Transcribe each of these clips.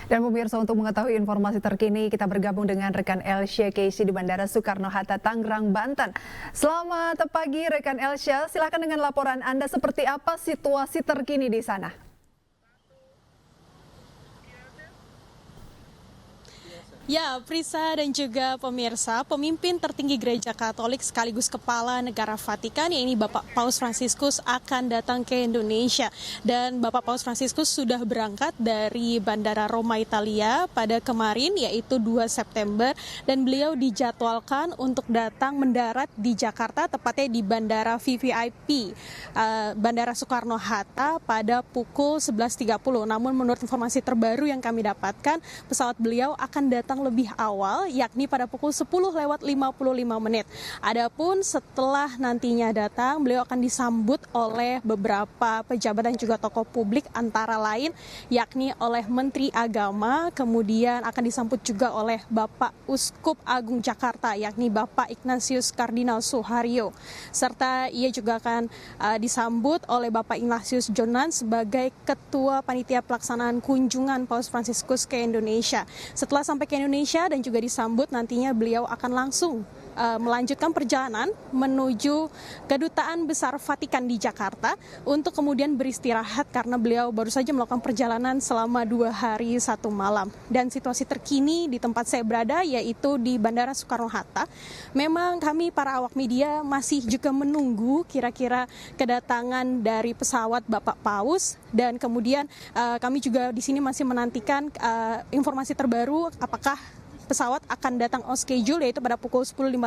Dan pemirsa, untuk mengetahui informasi terkini, kita bergabung dengan rekan Elsya Casey di Bandara Soekarno-Hatta, Tangerang, Banten. Selamat pagi rekan Elsya, silakan dengan laporan Anda, seperti apa situasi terkini di sana? Ya, Prisa dan juga pemirsa, pemimpin tertinggi Gereja Katolik sekaligus Kepala Negara Vatikan, yaitu Bapak Paus Fransiskus akan datang ke Indonesia. Dan Bapak Paus Fransiskus sudah berangkat dari Bandara Roma, Italia pada kemarin, yaitu 2 September. Dan beliau dijadwalkan untuk datang mendarat di Jakarta, tepatnya di Bandara VVIP, Bandara Soekarno-Hatta pada pukul 11.30. Namun menurut informasi terbaru yang kami dapatkan, pesawat beliau akan datang lebih awal, yakni pada pukul 10:55. Adapun setelah nantinya datang, beliau akan disambut oleh beberapa pejabat dan juga tokoh publik, antara lain yakni oleh Menteri Agama, kemudian akan disambut juga oleh Bapak Uskup Agung Jakarta, yakni Bapak Ignatius Kardinal Suharyo, serta ia juga akan disambut oleh Bapak Ignatius Jonan sebagai Ketua Panitia Pelaksanaan Kunjungan Paus Fransiskus ke Indonesia. Setelah sampai ke Indonesia dan juga disambut, nantinya beliau akan langsung melanjutkan perjalanan menuju Kedutaan Besar Vatikan di Jakarta untuk kemudian beristirahat karena beliau baru saja melakukan perjalanan selama 2 hari 1 malam. Dan situasi terkini di tempat saya berada, yaitu di Bandara Soekarno-Hatta, memang kami para awak media masih juga menunggu kira-kira kedatangan dari pesawat Bapak Paus, dan kemudian kami juga di sini masih menantikan informasi terbaru apakah pesawat akan datang on schedule, yaitu pada pukul 10.55,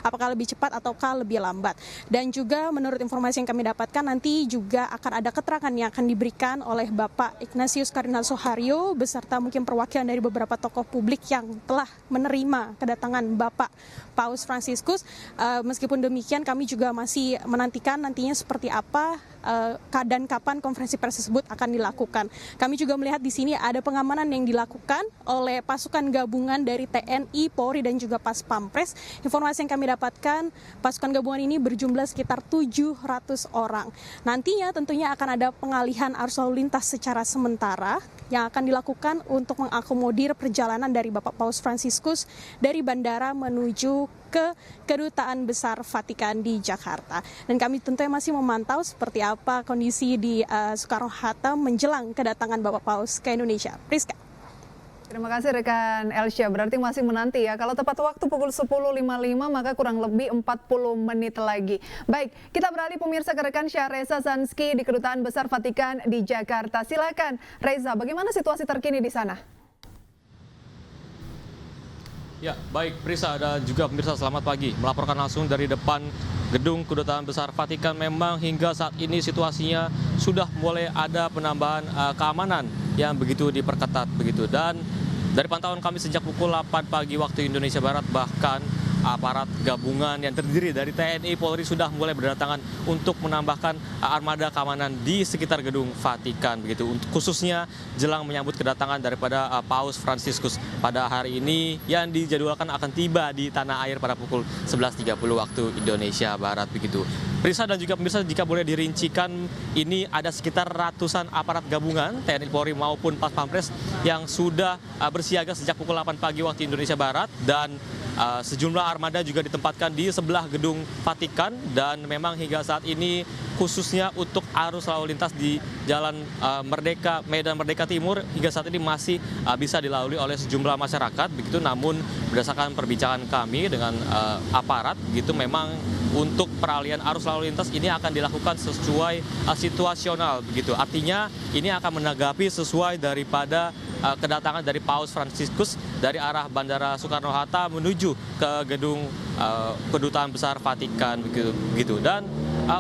apakah lebih cepat ataukah lebih lambat. Dan juga menurut informasi yang kami dapatkan, nanti juga akan ada keterangan yang akan diberikan oleh Bapak Ignatius Kardinal Suharyo beserta mungkin perwakilan dari beberapa tokoh publik yang telah menerima kedatangan Bapak Paus Fransiskus. Meskipun demikian, kami juga masih menantikan nantinya seperti apa dan kapan konferensi pers tersebut akan dilakukan. Kami juga melihat di sini ada pengamanan yang dilakukan oleh pasukan gabungan dari TNI, Polri, dan juga Pas Pampres. Informasi yang kami dapatkan, pasukan gabungan ini berjumlah sekitar 700 orang. Nantinya tentunya akan ada pengalihan arus lalu lintas secara sementara yang akan dilakukan untuk mengakomodir perjalanan dari Bapak Paus Fransiskus dari bandara menuju ke Kedutaan Besar Vatikan di Jakarta. Dan kami tentunya masih memantau seperti apa kondisi di Soekarno-Hatta menjelang kedatangan Bapak Paus ke Indonesia. Priska. Terima kasih rekan Elsya, berarti masih menanti ya. Kalau tepat waktu pukul 10.55 maka kurang lebih 40 menit lagi. Baik, kita beralih pemirsa ke rekan Syahreza Zanski di Kedutaan Besar Vatikan di Jakarta. Silakan Reza, bagaimana situasi terkini di sana? Ya, baik Prisa dan juga pemirsa, selamat pagi. Melaporkan langsung dari depan Gedung Kedutaan Besar Vatikan. Memang hingga saat ini situasinya sudah mulai ada penambahan keamanan yang begitu diperketat begitu. Dan dari pantauan kami sejak pukul 8 pagi waktu Indonesia Barat, bahkan aparat gabungan yang terdiri dari TNI, Polri sudah mulai berdatangan untuk menambahkan armada keamanan di sekitar gedung Vatikan begitu, khususnya jelang menyambut kedatangan daripada Paus Fransiskus pada hari ini yang dijadwalkan akan tiba di tanah air pada pukul 11.30 waktu Indonesia Barat begitu. Prisa dan juga pemirsa, jika boleh dirincikan, ini ada sekitar ratusan aparat gabungan TNI, Polri maupun Pas Pampres yang sudah bersiaga sejak pukul 8 pagi waktu Indonesia Barat, dan sejumlah armada juga ditempatkan di sebelah gedung Vatikan. Dan memang hingga saat ini khususnya untuk arus lalu lintas di Jalan Merdeka, Medan Merdeka Timur, hingga saat ini masih bisa dilalui oleh sejumlah masyarakat begitu. Namun berdasarkan perbincangan kami dengan aparat gitu, memang untuk peralihan arus lalu lintas ini akan dilakukan sesuai situasional begitu. Artinya ini akan menanggapi sesuai daripada kedatangan dari Paus Fransiskus dari arah Bandara Soekarno-Hatta menuju ke gedung Kedutaan Besar Vatikan begitu. Dan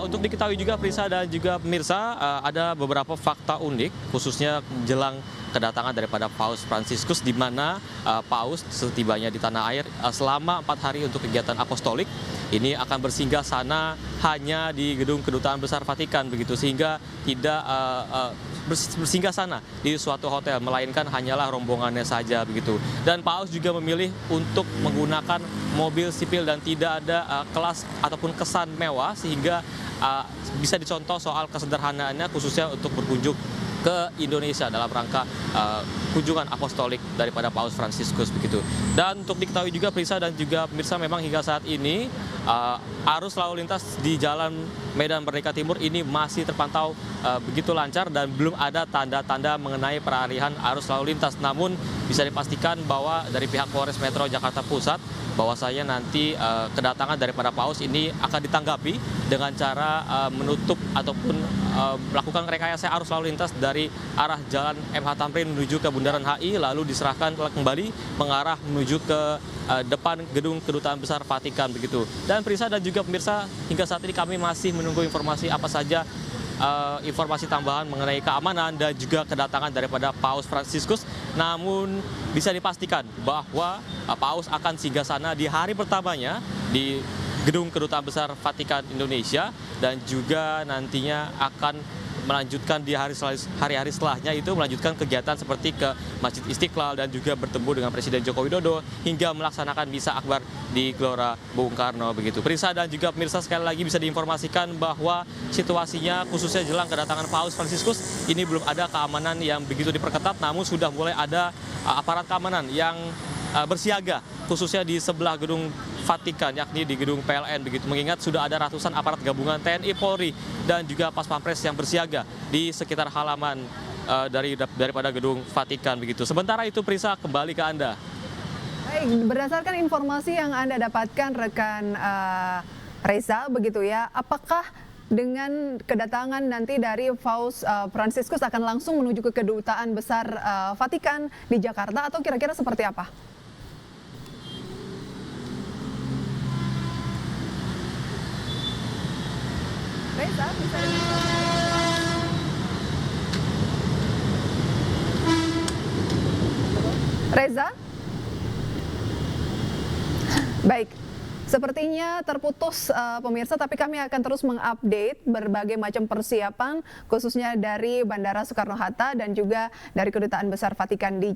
untuk diketahui juga Prisa dan juga pemirsa, ada beberapa fakta unik khususnya jelang kedatangan daripada Paus Fransiskus, di mana Paus setibanya di tanah air selama 4 hari untuk kegiatan apostolik ini akan bersinggah sana hanya di gedung Kedutaan Besar Vatikan begitu, sehingga tidak bersinggah sana di suatu hotel, melainkan hanyalah rombongannya saja begitu. Dan Paus juga memilih untuk menggunakan mobil sipil dan tidak ada kelas ataupun kesan mewah, sehingga bisa dicontoh soal kesederhanaannya khususnya untuk berkunjung ke Indonesia dalam rangka kunjungan apostolik daripada Paus Fransiskus begitu. Dan untuk diketahui juga Prisa dan juga pemirsa, memang hingga saat ini arus lalu lintas di Jalan Medan Merdeka Timur ini masih terpantau begitu lancar dan belum ada tanda-tanda mengenai peralihan arus lalu lintas. Namun bisa dipastikan bahwa dari pihak Polres Metro Jakarta Pusat bahwasanya nanti kedatangan daripada Paus ini akan ditanggapi dengan cara menutup ataupun melakukan rekayasa arus lalu lintas dari arah Jalan MH Tamrin menuju ke Bundaran HI, lalu diserahkan kembali mengarah menuju ke depan gedung Kedutaan Besar Vatikan begitu. Dan Prisa dan juga pemirsa, hingga saat ini kami masih menunggu informasi apa saja informasi tambahan mengenai keamanan dan juga kedatangan daripada Paus Fransiskus. Namun bisa dipastikan bahwa Paus akan singgah sana di hari pertamanya di Gedung Kedutaan Besar Vatikan Indonesia dan juga nantinya akan melanjutkan di hari-hari setelahnya itu melanjutkan kegiatan seperti ke Masjid Istiqlal dan juga bertemu dengan Presiden Joko Widodo hingga melaksanakan misa akbar di Gelora Bung Karno begitu. Prisa dan juga pemirsa, sekali lagi bisa diinformasikan bahwa situasinya khususnya jelang kedatangan Paus Fransiskus ini belum ada keamanan yang begitu diperketat, namun sudah mulai ada aparat keamanan yang bersiaga khususnya di sebelah gedung Vatikan, yakni di gedung PLN begitu, mengingat sudah ada ratusan aparat gabungan TNI, Polri dan juga Pas Pampres yang bersiaga di sekitar halaman daripada gedung Vatikan begitu. Sementara itu Prisa, kembali ke Anda. Baik, berdasarkan informasi yang Anda dapatkan rekan Reza begitu ya, apakah dengan kedatangan nanti dari Paus Fransiskus akan langsung menuju ke Kedutaan Besar Vatikan di Jakarta atau kira-kira seperti apa? Reza, bisa Reza? Baik, sepertinya terputus pemirsa, tapi kami akan terus mengupdate berbagai macam persiapan khususnya dari Bandara Soekarno-Hatta dan juga dari Kedutaan Besar Vatikan di Jakarta.